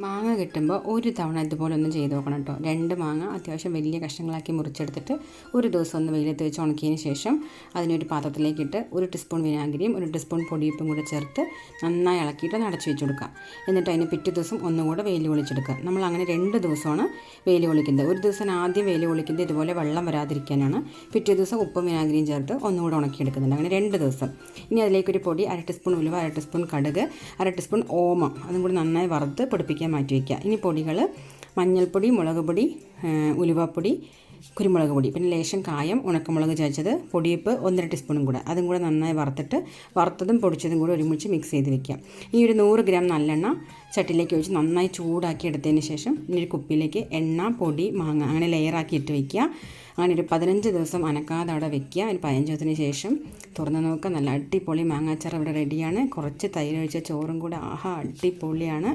മാങ്ങ കിട്ടുമ്പോൾ ഒരു തവണ ഇതുപോലെ ഒന്ന് ചെയ്ത് നോക്കണം കേട്ടോ. 2 മാങ്ങ അത്യാവശ്യം വലിയ കഷ്ണങ്ങളാക്കി മുറിച്ചെടുത്തിട്ട് ഒരു ദിവസം ഒന്ന് വെയിലത്ത് വെച്ച് ഉണക്കിയതിന് ശേഷം അതിനൊരു പാത്രത്തിലേക്കിട്ട് 1 ടീസ്പൂൺ വിനാഗിരിയും 1 ടീസ്പൂൺ പൊടിയുപ്പും കൂടെ ചേർത്ത് നന്നായി ഇളക്കിയിട്ട് ഒന്ന് അടച്ചു വെച്ച് കൊടുക്കുക. എന്നിട്ട് അതിന് പിറ്റേ ദിവസം ഒന്നുകൂടെ വെയിൽ കൊള്ളിച്ചെടുക്കുക. നമ്മൾ അങ്ങനെ 2 ദിവസമാണ് വെയിൽ കൊള്ളിക്കുന്നത്. ഒരു ദിവസം ആദ്യം വെയിൽ കൊള്ളിക്കുന്നത് ഇതുപോലെ വെള്ളം വരാതിരിക്കാനാണ്. പിറ്റേ ദിവസം ഉപ്പും വിനാഗിരിയും ചേർത്ത് ഒന്നുകൂടെ ഉണക്കിയെടുക്കുന്നുണ്ട്. അങ്ങനെ 2 ദിവസം. ഇനി അതിലേക്കൊരു പൊടി 1/2 ടീസ്പൂൺ ഉലുവ, 1/2 ടീസ്പൂൺ കടുക്, 1/2 ടീസ്പൂൺ ഓമം അതും കൂടി നന്നായി വറുത്ത് പൊടിപ്പിക്കാൻ മാറ്റി വയ്ക്കുക. ഇനി പൊടികൾ മഞ്ഞൾപ്പൊടി, മുളക് പൊടി, ഉലുവപ്പൊടി, കുരുമുളക് പൊടി, പിന്നെ ലേശം കായം, ഉണക്കമുളക് ചതച്ചത്, പൊടിയുപ്പ് 1.5 ടീസ്പൂണും കൂടെ അതും കൂടെ നന്നായി വറുത്തിട്ട് വറുത്തതും പൊടിച്ചതും കൂടെ ഒരുമിച്ച് മിക്സ് ചെയ്ത് വെക്കുക. ഈ ഒരു 100 ഗ്രാം നല്ലെണ്ണ ചട്ടിയിലേക്ക് ഒഴിച്ച് നന്നായി ചൂടാക്കി എടുത്തതിന് ശേഷം ഇനി ഒരു കുപ്പിയിലേക്ക് എണ്ണ, പൊടി, മാങ്ങ അങ്ങനെ ലെയറാക്കി ഇട്ട് വയ്ക്കുക. അങ്ങനെ ഒരു 15 ദിവസം അനക്കാതെ അവിടെ വെക്കുക. ഒരു 15 ദിവസത്തിന് ശേഷം തുറന്ന് നോക്കുക. നല്ല അടിപൊളി മാങ്ങാച്ചാർ ഇവിടെ റെഡിയാണ്. കുറച്ച് തൈര് ഒഴിച്ച ചോറും കൂടെ ആഹാ അടിപൊളിയാണ്.